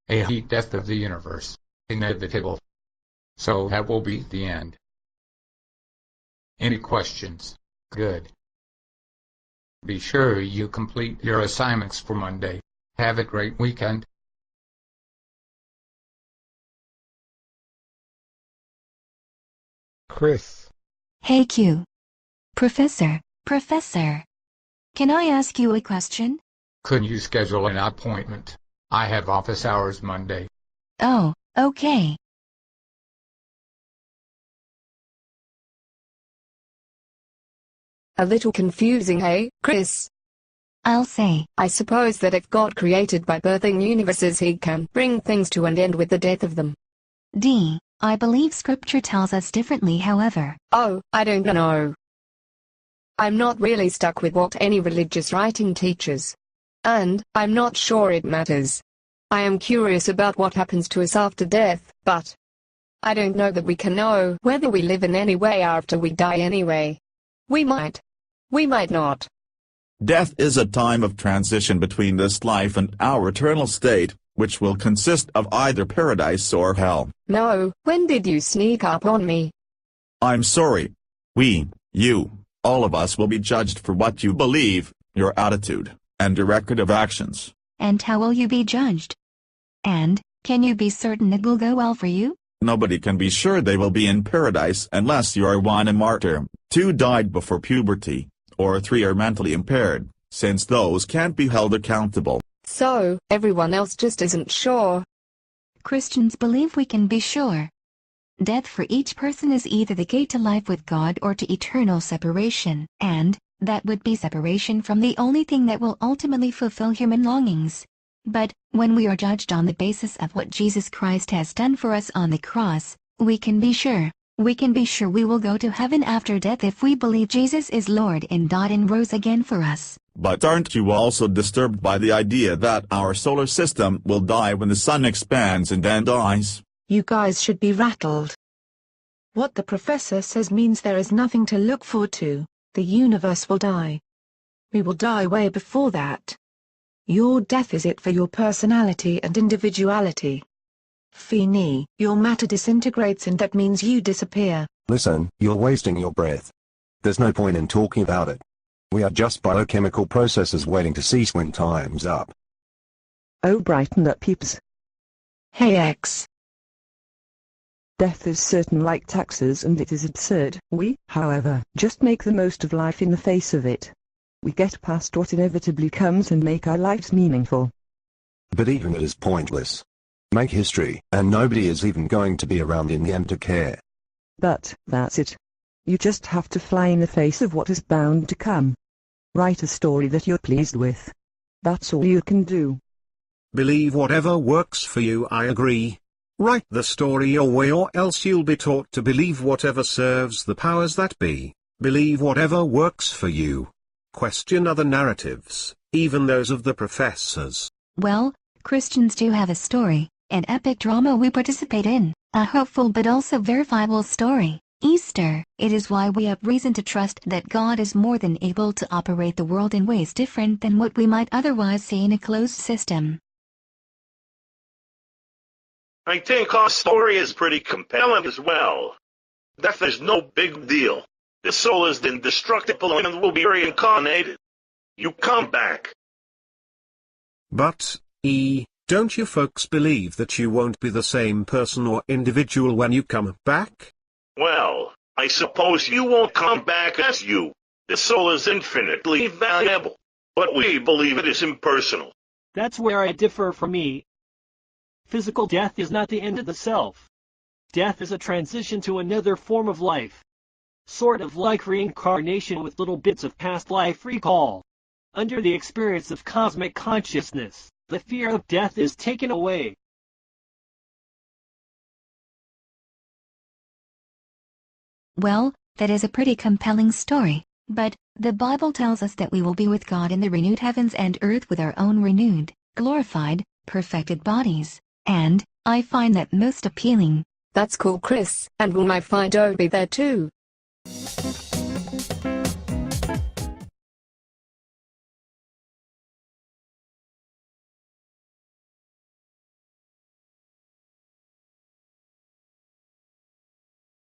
A heat death of the universe. Inevitable. So that will be the end. Any questions? Good. Be sure you complete your assignments for Monday. Have a great weekend. Chris. Hey Q. Professor, can I ask you a question? Could you schedule an appointment? I have office hours Monday. Oh, okay. A little confusing, hey, Chris? I'll say. I suppose that if God created by birthing universes, he can bring things to an end with the death of them. D. I believe scripture tells us differently, however. Oh, I don't know. I'm not really stuck with what any religious writing teaches. And I'm not sure it matters. I am curious about what happens to us after death, but I don't know that we can know whether we live in any way after we die anyway. We might not. Death is a time of transition between this life and our eternal state, which will consist of either paradise or hell. No, when did you sneak up on me? I'm sorry. You, all of us will be judged for what you believe, your attitude, and your record of actions. And how will you be judged? And, can you be certain it will go well for you? Nobody can be sure they will be in paradise unless you are 1, a martyr, 2, died before puberty, or 3, are mentally impaired, since those can't be held accountable. So, everyone else just isn't sure. Christians believe we can be sure. Death for each person is either the gate to life with God or to eternal separation, and that would be separation from the only thing that will ultimately fulfill human longings. But, when we are judged on the basis of what Jesus Christ has done for us on the cross, we can be sure. We can be sure we will go to heaven after death if we believe Jesus is Lord and died and rose again for us. But aren't you also disturbed by the idea that our solar system will die when the sun expands and then dies? You guys should be rattled. What the professor says means there is nothing to look forward to. The universe will die. We will die way before that. Your death is it for your personality and individuality. Fini, your matter disintegrates and that means you disappear. Listen, you're wasting your breath. There's no point in talking about it. We are just biochemical processes waiting to cease when time's up. Oh, brighten up, peeps. Hey X. Death is certain like taxes and it is absurd. We, however, just make the most of life in the face of it. We get past what inevitably comes and make our lives meaningful. But even it is pointless. Make history, and nobody is even going to be around in the end to care. But, that's it. You just have to fly in the face of what is bound to come. Write a story that you're pleased with. That's all you can do. Believe whatever works for you, I agree. Write the story your way or else you'll be taught to believe whatever serves the powers that be. Believe whatever works for you. Question other narratives, even those of the professors. Well, Christians do have a story, an epic drama we participate in, a hopeful but also verifiable story, Easter. It is why we have reason to trust that God is more than able to operate the world in ways different than what we might otherwise see in a closed system. I think our story is pretty compelling as well. Death is no big deal. The soul is indestructible and will be reincarnated. You come back. But, don't you folks believe that you won't be the same person or individual when you come back? Well, I suppose you won't come back as you. The soul is infinitely valuable. But we believe it is impersonal. That's where I differ from me. Physical death is not the end of the self. Death is a transition to another form of life. Sort of like reincarnation with little bits of past life recall. Under the experience of cosmic consciousness, the fear of death is taken away. Well, that is a pretty compelling story, but the Bible tells us that we will be with God in the renewed heavens and earth with our own renewed, glorified, perfected bodies, and I find that most appealing. That's cool, Chris, and will my find Obi there too?